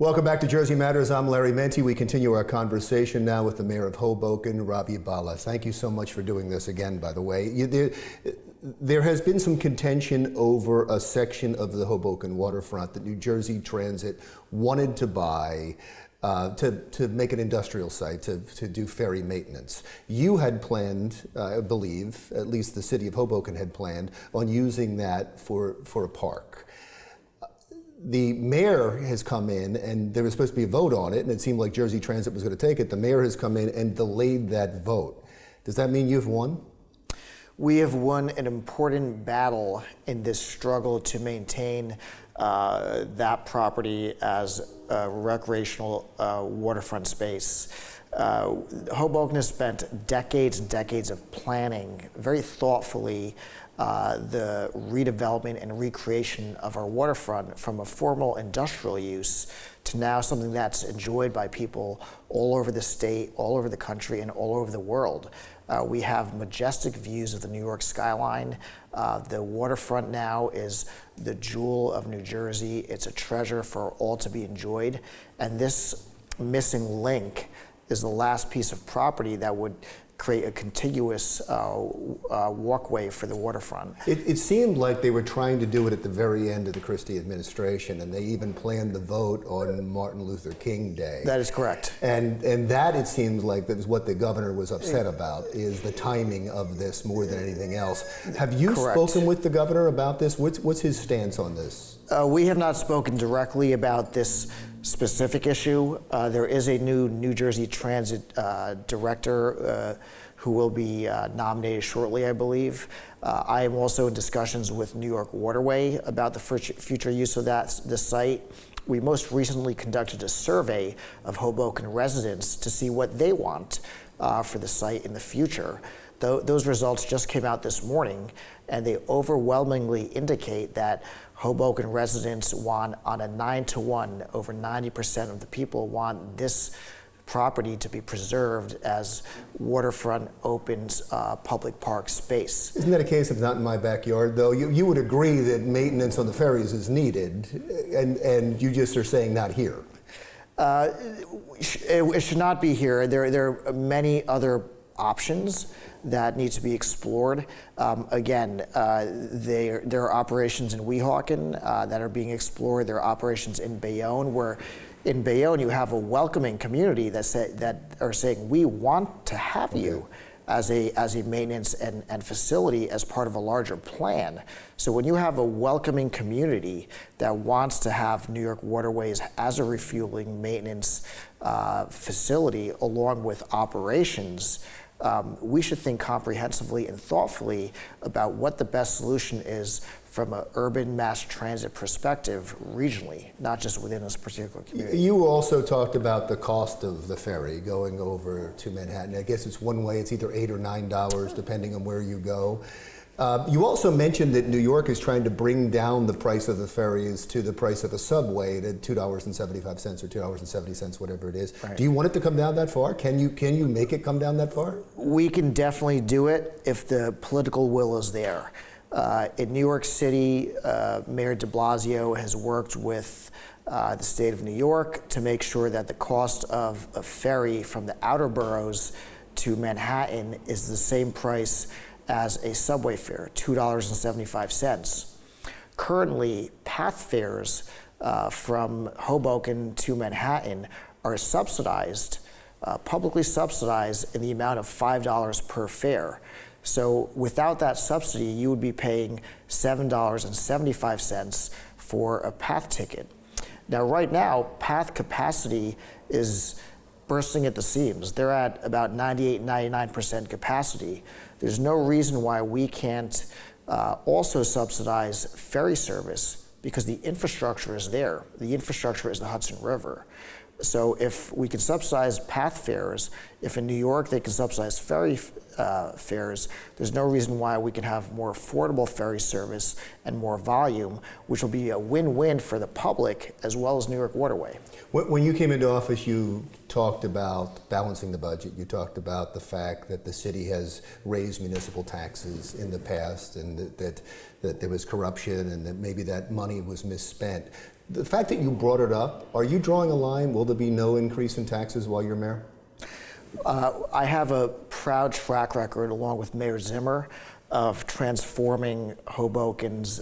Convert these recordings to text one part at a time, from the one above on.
Welcome back to Jersey Matters. I'm Larry Menti. We continue our conversation now with the Mayor of Hoboken, Ravi Bhalla. Thank you so much for doing this again, by the way. There has been some contention over a section of the Hoboken waterfront that New Jersey Transit wanted to buy to make an industrial site, to do ferry maintenance. You had planned, I believe, at least the city of Hoboken had planned, on using that for a park. The mayor has come in, and there was supposed to be a vote on it, and it seemed like Jersey Transit was going to take it. The mayor has come in and delayed that vote. Does that mean you've won? We have won an important battle in this struggle to maintain that property as a recreational waterfront space. Hoboken has spent decades and decades of planning very thoughtfully the redevelopment and recreation of our waterfront from a formal industrial use to now something that's enjoyed by people all over the state, all over the country, and all over the world. We have majestic views of the New York skyline. The waterfront now is the jewel of New Jersey. It's a treasure for all to be enjoyed. And this missing link is the last piece of property that would create a contiguous walkway for the waterfront. It seemed like they were trying to do it at the very end of the Christie administration, and they even planned the vote on Martin Luther King Day. That is correct. And that, it seems like, that is what the governor was upset about, is the timing of this more than anything else. Have you spoken with the governor about this? What's his stance on this? We have not spoken directly about this specific issue. There is a new New Jersey Transit director who will be nominated shortly, I believe. I am also in discussions with New York Waterway about the future use of this site. We most recently conducted a survey of Hoboken residents to see what they want for the site in the future. Those results just came out this morning, and they overwhelmingly indicate that Hoboken residents want, on a 9-to-1, over 90% of the people want this property to be preserved as waterfront open public park space. Isn't that a case of not in my backyard, though? You would agree that maintenance on the ferries is needed, and you just are saying not here. It should not be here. There are many other options that need to be explored. Again, there are operations in Weehawken that are being explored. There are operations in Bayonne, where in Bayonne you have a welcoming community that are saying, we want to have you as a maintenance and facility as part of a larger plan. So when you have a welcoming community that wants to have New York Waterways as a refueling maintenance facility along with operations, we should think comprehensively and thoughtfully about what the best solution is from an urban mass transit perspective regionally, not just within this particular community. You also talked about the cost of the ferry going over to Manhattan. I guess it's one way, it's either $8 or $9 depending on where you go. You also mentioned that New York is trying to bring down the price of the ferries to the price of a subway to $2.75 or $2.70, whatever it is. Right. Do you want it to come down that far? Can you make it come down that far? We can definitely do it if the political will is there. In New York City, Mayor de Blasio has worked with the state of New York to make sure that the cost of a ferry from the outer boroughs to Manhattan is the same price as a subway fare, $2.75. Currently, path fares from Hoboken to Manhattan are subsidized, publicly subsidized in the amount of $5 per fare. So without that subsidy, you would be paying $7.75 for a path ticket. Now, right now, path capacity is bursting at the seams. They're at about 98, 99% capacity. There's no reason why we can't also subsidize ferry service, because the infrastructure is there. The infrastructure is the Hudson River. So if we can subsidize path fares, if in New York they can subsidize ferry fares, there's no reason why we can have more affordable ferry service and more volume, which will be a win-win for the public as well as New York Waterway. When you came into office, you talked about balancing the budget. You talked about the fact that the city has raised municipal taxes in the past, and that there was corruption, and that maybe that money was misspent. The fact that you brought it up, are you drawing a line? Will there be no increase in taxes while you're mayor? I have a proud track record, along with Mayor Zimmer, of transforming Hoboken's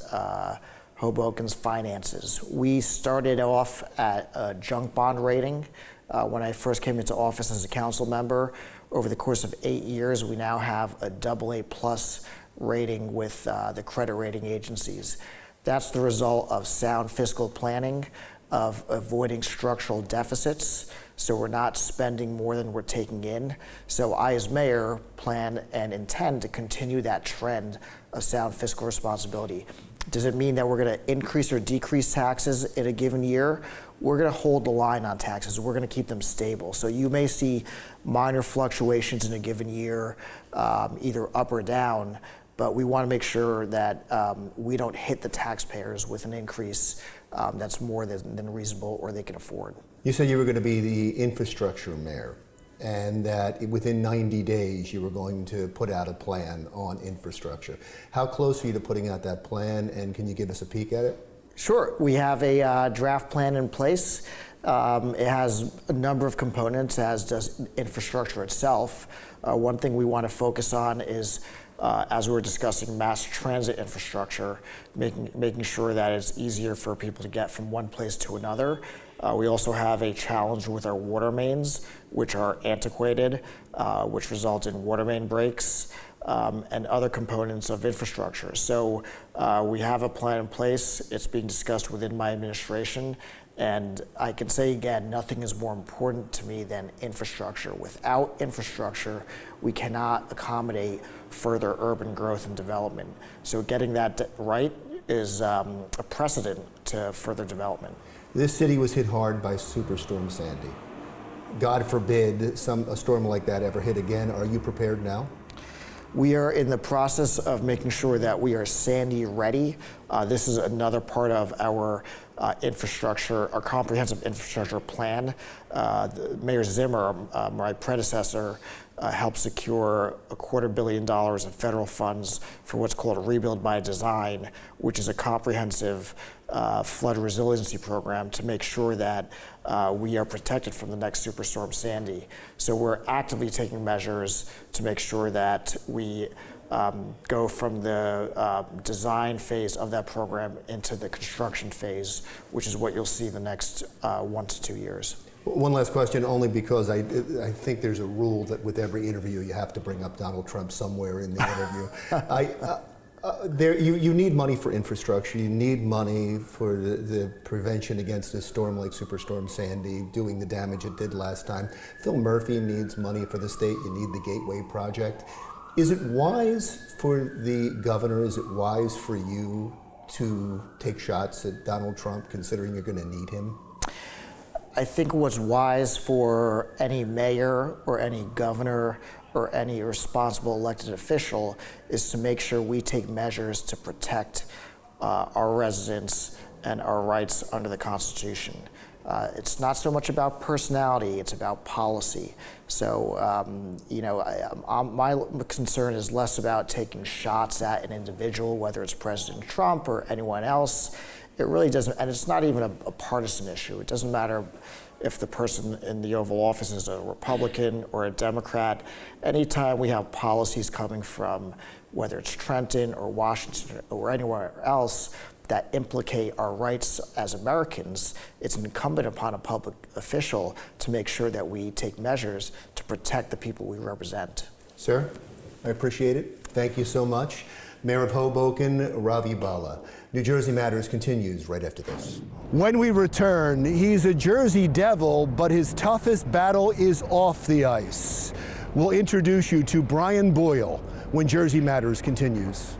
finances. We started off at a junk bond rating when I first came into office as a council member. Over the course of 8 years, we now have a AA+ rating with the credit rating agencies. That's the result of sound fiscal planning, of avoiding structural deficits, so we're not spending more than we're taking in. So I, as mayor, plan and intend to continue that trend of sound fiscal responsibility. Does it mean that we're going to increase or decrease taxes in a given year? We're going to hold the line on taxes. We're going to keep them stable. So you may see minor fluctuations in a given year, either up or down, but we want to make sure that we don't hit the taxpayers with an increase that's more than reasonable or they can afford. You said you were going to be the infrastructure mayor, and that within 90 days you were going to put out a plan on infrastructure. How close are you to putting out that plan, and can you give us a peek at it? Sure. We have a draft plan in place. It has a number of components, as does infrastructure itself. One thing we want to focus on is, as we were discussing mass transit infrastructure, making sure that it's easier for people to get from one place to another. We also have a challenge with our water mains, which are antiquated, which result in water main breaks, and other components of infrastructure. So we have a plan in place. It's being discussed within my administration. And I can say again, nothing is more important to me than infrastructure. Without infrastructure, we cannot accommodate further urban growth and development. So getting that right is a precedent to further development. This city was hit hard by Superstorm Sandy. God forbid a storm like that ever hit again. Are you prepared now? We are in the process of making sure that we are Sandy ready. This is another part of our infrastructure, our comprehensive infrastructure plan. Mayor Zimmer, my predecessor, helped secure $250 million of federal funds for what's called a Rebuild by Design, which is a comprehensive flood resiliency program to make sure that we are protected from the next Superstorm Sandy. So we're actively taking measures to make sure that we go from the design phase of that program into the construction phase, which is what you'll see the next 1 to 2 years. One last question, only because I think there's a rule that with every interview you have to bring up Donald Trump somewhere in the interview. You need money for infrastructure. You need money for the prevention against a storm like Superstorm Sandy doing the damage it did last time. Phil Murphy needs money for the state. You need the Gateway project. Is it wise for the governor, is it wise for you to take shots at Donald Trump, considering you're going to need him? I think what's wise for any mayor or any governor or any responsible elected official is to make sure we take measures to protect our residents and our rights under the Constitution. It's not so much about personality, it's about policy. So, my concern is less about taking shots at an individual, whether it's President Trump or anyone else. It really doesn't, and it's not even a partisan issue. It doesn't matter if the person in the Oval Office is a Republican or a Democrat. Anytime we have policies coming from, whether it's Trenton or Washington or anywhere else, that implicate our rights as Americans, it's incumbent upon a public official to make sure that we take measures to protect the people we represent. Sir, I appreciate it. Thank you so much. Mayor of Hoboken, Ravi Bhalla. New Jersey Matters continues right after this. When we return, he's a Jersey Devil, but his toughest battle is off the ice. We'll introduce you to Brian Boyle when Jersey Matters continues.